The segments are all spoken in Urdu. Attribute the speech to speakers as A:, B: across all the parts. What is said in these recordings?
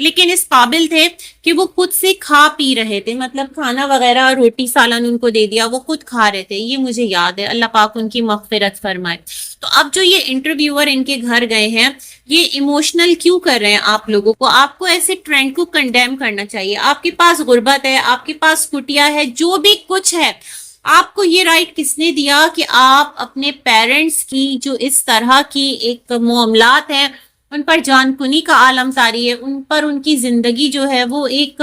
A: لیکن اس قابل تھے کہ وہ خود سے کھا پی رہے تھے، مطلب کھانا وغیرہ روٹی سالن ان کو دے دیا، وہ خود کھا رہے تھے، یہ مجھے یاد ہے، اللہ پاک ان کی مغفرت فرمائے۔ تو اب جو یہ انٹرویور ان کے گھر گئے ہیں، یہ ایموشنل کیوں کر رہے ہیں آپ لوگوں کو؟ آپ کو ایسے ٹرینڈ کو کنڈیم کرنا چاہیے۔ آپ کے پاس غربت ہے، آپ کے پاس کٹیا ہے، جو بھی کچھ ہے، آپ کو یہ رائٹ کس نے دیا کہ آپ اپنے پیرنٹس کی جو اس طرح کی ایک معاملات ہیں ان پر جان کنی کا عالم طاری ہے، ان پر ان کی زندگی جو ہے وہ ایک،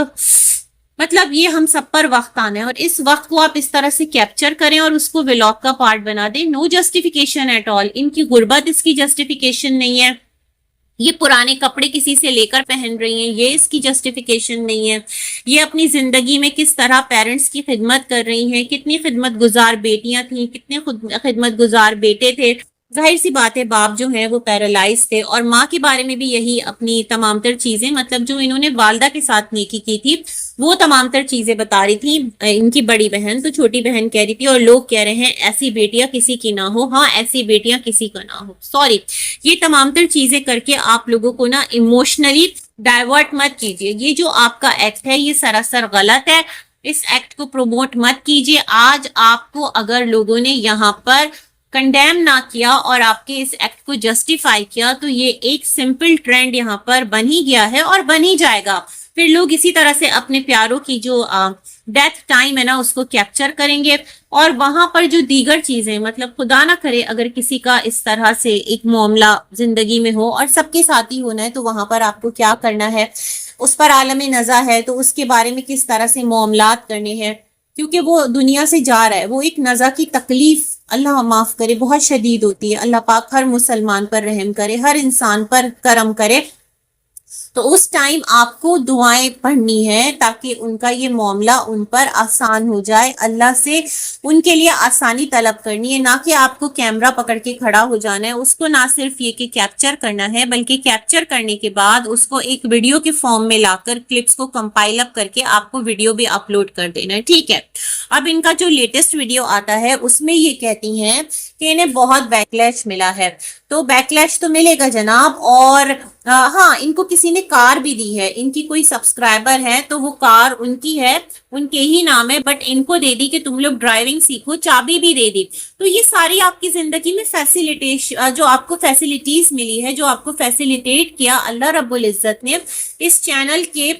A: مطلب یہ ہم سب پر وقت آنا ہے، اور اس وقت کو آپ اس طرح سے کیپچر کریں اور اس کو ولاگ کا پارٹ بنا دیں۔ نو جسٹیفیکیشن ایٹ آل، ان کی غربت اس کی جسٹیفیکیشن نہیں ہے، یہ پرانے کپڑے کسی سے لے کر پہن رہی ہیں یہ اس کی جسٹیفیکیشن نہیں ہے، یہ اپنی زندگی میں کس طرح پیرنٹس کی خدمت کر رہی ہیں، کتنی خدمت گزار بیٹیاں تھیں، کتنے خدمت گزار بیٹے تھے۔ ظاہر سی بات ہے باپ جو ہیں وہ پیرالائز تھے، اور ماں کے بارے میں بھی یہی اپنی تمام تر چیزیں، مطلب جو انہوں نے والدہ کے ساتھ نیکی کی تھی وہ تمام تر چیزیں بتا رہی تھی۔ ان کی بڑی بہن تو چھوٹی بہن کہہ رہی تھی، اور لوگ کہہ رہے ہیں ایسی بیٹیاں کسی کی نہ ہو، ہاں ایسی بیٹیاں کسی کا نہ ہو، سوری۔ یہ تمام تر چیزیں کر کے آپ لوگوں کو نا ایموشنلی ڈائیورٹ مت کیجیے، یہ جو آپ کا ایکٹ ہے یہ سراسر غلط ہے، اس ایکٹ کو پروموٹ مت کیجیے۔ آج آپ کو اگر لوگوں نے یہاں پر کنڈیم نہ کیا اور آپ کے اس ایکٹ کو جسٹیفائی کیا تو یہ ایک سمپل ٹرینڈ یہاں پر بن ہی گیا ہے اور بن ہی جائے گا۔ پھر لوگ اسی طرح سے اپنے پیاروں کی جو ڈیتھ ٹائم ہے نا اس کو کیپچر کریں گے، اور وہاں پر جو دیگر چیزیں، مطلب خدا نہ کرے اگر کسی کا اس طرح سے ایک معاملہ زندگی میں ہو اور سب کے ساتھ ہی ہونا ہے، تو وہاں پر آپ کو کیا کرنا ہے، اس پر عالم نزا ہے تو اس کے بارے میں کس طرح سے معاملات کرنے ہیں، کیونکہ وہ دنیا سے جا رہا ہے، وہ ایک نزا کی تکلیف اللہ معاف کرے بہت شدید ہوتی ہے، اللہ پاک ہر مسلمان پر رحم کرے، ہر انسان پر کرم کرے۔ تو اس ٹائم آپ کو دعائیں پڑھنی ہے تاکہ ان کا یہ معاملہ ان پر آسان ہو جائے، اللہ سے ان کے لیے آسانی طلب کرنی ہے، نہ کہ آپ کو کیمرہ پکڑ کے کھڑا ہو جانا ہے، اس کو نہ صرف یہ کہ کیپچر کرنا ہے بلکہ کیپچر کرنے کے بعد اس کو ایک ویڈیو کے فارم میں لا کر کلپس کو کمپائل اپ کر کے آپ کو ویڈیو بھی اپلوڈ کر دینا ہے، ٹھیک ہے۔ اب ان کا جو لیٹسٹ ویڈیو آتا ہے اس میں یہ کہتی ہیں کہ انہیں بہت بیکلیش ملا ہے، تو بیکلیش تو ملے گا جناب، اور ہاں ان کو کسی نے کار بھی دی ہے، ان کی کوئی سبسکرائبر ہے تو وہ کار ان کی ہے، ان کے ہی نام ہے، بٹ ان کو دے دی کہ تم لوگ ڈرائیونگ سیکھو، چابی بھی دے دی۔ تو یہ ساری آپ کی زندگی میں جو آپ کو فیسلٹیز ملی ہے، جو آپ کو فیسلیٹیٹ کیا اللہ رب العزت نے اس چینل کے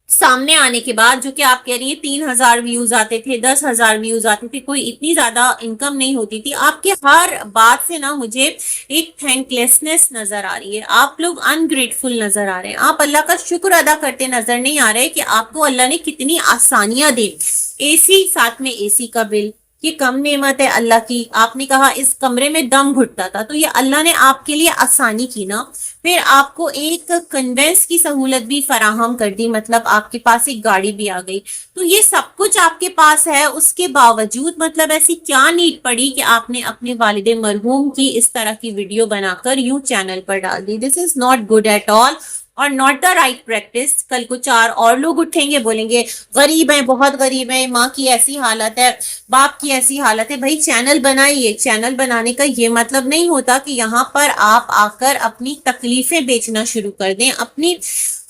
A: سامنے آنے کے بعد، جو کہ آپ کہہ رہی ہیں 3,000 ویوز آتے تھے، 10,000 ویوز آتے تھے، کوئی اتنی زیادہ انکم نہیں ہوتی تھی، آپ کے ہر بات سے نا مجھے ایک تھینک لیسنس نظر آ رہی ہے، آپ لوگ انگریٹفل نظر آ رہے ہیں، آپ اللہ کا شکر ادا کرتے نظر نہیں آ رہے کہ آپ کو اللہ نے کتنی آسانیاں دی۔ اے سی، ساتھ میں اے سی کا بل، یہ کم نعمت ہے اللہ کی، آپ نے کہا اس کمرے میں دم گھٹتا تھا تو یہ اللہ نے آپ کے لیے آسانی کی نا، پھر آپ کو ایک کنوینس کی سہولت بھی فراہم کر دی، مطلب آپ کے پاس ایک گاڑی بھی آ گئی، تو یہ سب کچھ آپ کے پاس ہے، اس کے باوجود مطلب ایسی کیا نیڈ پڑی کہ آپ نے اپنے والد مرحوم کی اس طرح کی ویڈیو بنا کر یوں چینل پر ڈال دی؟ This is not good at all or not the right practice. کل کو 4 اور لوگ اٹھیں گے، بولیں گے غریب ہیں، بہت غریب ہیں، ماں کی ایسی حالت ہے، باپ کی ایسی حالت ہے۔ بھائی چینل بنائیے، چینل بنانے کا یہ مطلب نہیں ہوتا کہ یہاں پر آپ آ کر اپنی تکلیفیں بیچنا شروع کر دیں، اپنی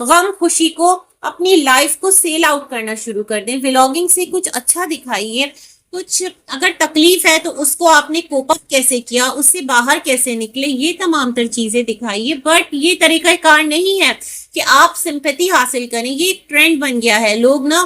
A: غم خوشی کو، اپنی لائف کو سیل آؤٹ کرنا شروع کر دیں۔ ولاگنگ سے کچھ اچھا دکھائیے، کچھ اگر تکلیف ہے تو اس کو آپ نے کوپ اپ کیسے کیا، اس سے باہر کیسے نکلے، یہ تمام تر چیزیں دکھائیے، بٹ یہ طریقہ کار نہیں ہے کہ آپ سمپیتی حاصل کریں۔ یہ ایک ٹرینڈ بن گیا ہے، لوگ نا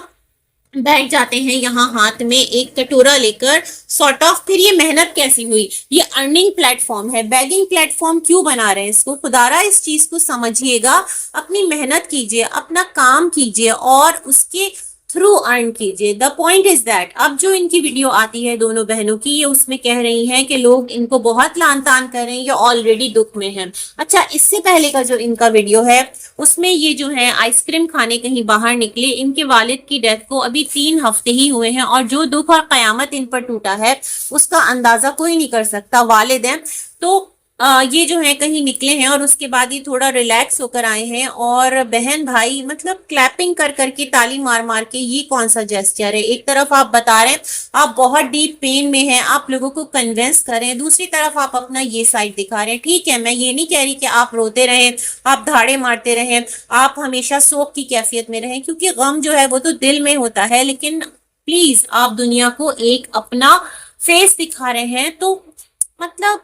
A: بیٹھ جاتے ہیں یہاں ہاتھ میں ایک کٹورا لے کر، سارٹ آف پھر یہ محنت کیسی ہوئی، یہ ارننگ پلیٹ فارم ہے، بیگنگ پلیٹ فارم کیوں بنا رہے ہیں اس کو؟ خدارا اس چیز کو سمجھیے گا، اپنی محنت کیجیے، اپنا کام کیجیے اور اس کے تھرو ارن کیجیے۔ دا پوائنٹ از دیٹ اب جو ان کی ویڈیو آتی ہے دونوں بہنوں کی، یہ اس میں کہہ رہی ہیں کہ لوگ ان کو بہت لان تان کر رہے ہیں، یہ آلریڈی دکھ میں ہیں۔ اچھا، اس سے پہلے کا جو ان کا ویڈیو ہے اس میں یہ جو ہے آئس کریم کھانے کہیں باہر نکلے، ان کے والد کی ڈیتھ کو ابھی 3 ہفتے ہی ہوئے ہیں، اور جو دکھ اور قیامت ان پر ٹوٹا ہے اس کا اندازہ کوئی نہیں کر سکتا، والد ہیں تو یہ جو ہے کہیں نکلے ہیں اور اس کے بعد یہ تھوڑا ریلیکس ہو کر آئے ہیں، اور بہن بھائی مطلب کلیپنگ کر کر کے، تالی مار مار کے، یہ کون سا جیسچر ہے؟ ایک طرف آپ بتا رہے ہیں آپ بہت ڈیپ پین میں ہیں، آپ لوگوں کو کنونس کریں، دوسری طرف آپ اپنا یہ سائڈ دکھا رہے ہیں۔ ٹھیک ہے، میں یہ نہیں کہہ رہی کہ آپ روتے رہیں، آپ دھاڑے مارتے رہیں، آپ ہمیشہ سوگ کی کیفیت میں رہیں، کیونکہ غم جو ہے وہ تو دل میں ہوتا ہے، لیکن پلیز آپ دنیا کو ایک اپنا فیس دکھا رہے ہیں تو مطلب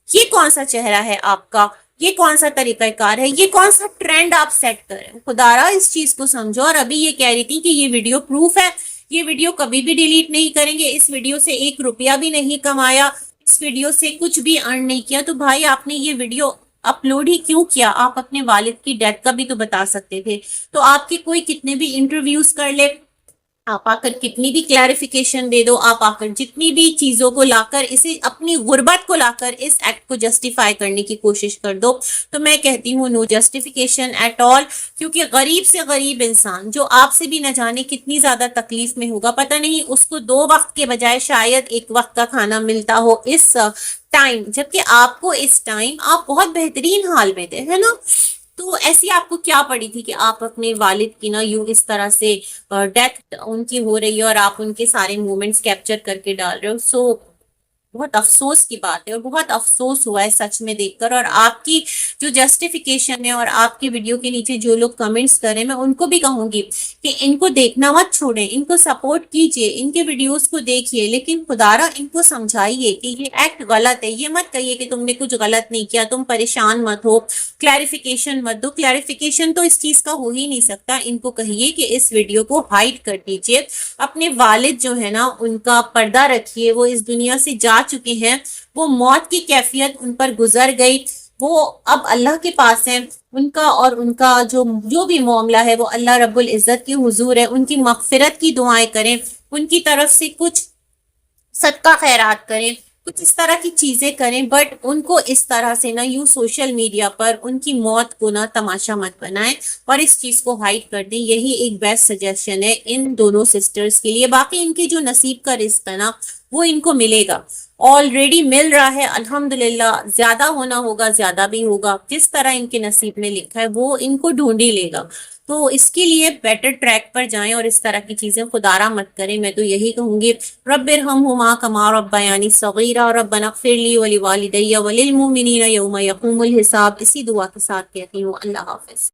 A: یہ کون سا چہرہ ہے آپ کا؟ یہ کون سا طریقہ کار ہے؟ یہ کون سا ٹرینڈ آپ سیٹ کر رہے ہیں؟ خدارا اس چیز کو سمجھو۔ اور ابھی یہ کہہ رہی تھی کہ یہ ویڈیو پروف ہے، یہ ویڈیو کبھی بھی ڈیلیٹ نہیں کریں گے، اس ویڈیو سے 1 روپیہ بھی نہیں کمایا، اس ویڈیو سے کچھ بھی ارن نہیں کیا، تو بھائی آپ نے یہ ویڈیو اپلوڈ ہی کیوں کیا؟ آپ اپنے والد کی ڈیتھ کا بھی تو بتا سکتے تھے۔ تو آپ کے کوئی کتنے بھی انٹرویوز کر لے، آپ آ کر کتنی بھی کلیریفیکیشن دے دو، آپ آ کر جتنی بھی چیزوں کو لا کر، اسے اپنی غربت کو لا کر اس ایکٹ کو جسٹیفائی کرنے کی کوشش کر دو، تو میں کہتی ہوں نو جسٹیفیکیشن ایٹ آل۔ کیونکہ غریب سے غریب انسان جو آپ سے بھی نہ جانے کتنی زیادہ تکلیف میں ہوگا، پتہ نہیں اس کو 2 وقت کے بجائے شاید 1 وقت کا کھانا ملتا ہو اس ٹائم، جبکہ آپ کو اس ٹائم آپ بہت بہترین حال میں تھے، ہے نا؟ تو ایسی آپ کو کیا پڑی تھی کہ آپ اپنے والد کی نا یوں اس طرح سے ڈیتھ ان کی ہو رہی ہے اور آپ ان کے سارے مومنٹس کیپچر کر کے ڈال رہے ہو؟ بہت افسوس کی بات ہے، اور بہت افسوس ہوا ہے سچ میں دیکھ کر۔ اور آپ کی جو جسٹیفیکیشن ہے اور آپ کی ویڈیو کے نیچے جو لوگ کمنٹس کر رہے ہیں، میں ان کو بھی کہوں گی کہ ان کو دیکھنا مت چھوڑیں، ان کو سپورٹ کیجئے، ان کے ویڈیوز کو دیکھیے، لیکن خدارا ان کو سمجھائیے کہ یہ ایکٹ غلط ہے۔ یہ مت کہیے کہ تم نے کچھ غلط نہیں کیا، تم پریشان مت ہو، کلیریفیکیشن مت دو۔ کلیریفیکیشن تو اس چیز کا ہو ہی نہیں سکتا، ان کو کہیے کہ اس ویڈیو کو ہائیڈ کر دیجئے، اپنے والد جو ہے نا ان کا پردہ رکھیے، وہ اس دنیا سے جا چکے ہیں، وہ موت کی کیفیت ان پر گزر گئی، وہ اب اللہ کے پاس ہیں، ان کا اور ان کا جو بھی معاملہ ہے وہ اللہ رب العزت کی حضور ہے، ان کی مغفرت کی دعائیں کریں، ان کی طرف سے کچھ صدقہ خیرات کریں، کچھ اس طرح کی چیزیں کریں، بٹ ان کو اس طرح سے نہ یوں سوشل میڈیا پر ان کی موت کو نہ تماشا مت بنائیں، اور اس چیز کو ہائیڈ کر دیں۔ یہی ایک بیسٹ سجیشن ہے ان دونوں سسٹرز کے لیے۔ باقی ان کی جو نصیب کا رزق ہے نا وہ ان کو ملے گا، آلریڈی مل رہا ہے الحمدللہ، زیادہ ہونا ہوگا، زیادہ بھی ہوگا، جس طرح ان کے نصیب میں لکھا ہے وہ ان کو ڈھونڈ ہی لے گا۔ تو اس کے لیے بیٹر ٹریک پر جائیں اور اس طرح کی چیزیں خدارا مت کریں، میں تو یہی کہوں گی۔ رب ارحمہما کما ربیانی صغیرا ربنا اغفر لی ولوالدی وللمؤمنین یوم یقوم الحساب۔ اسی دعا کے ساتھ کہتی ہوں اللہ حافظ۔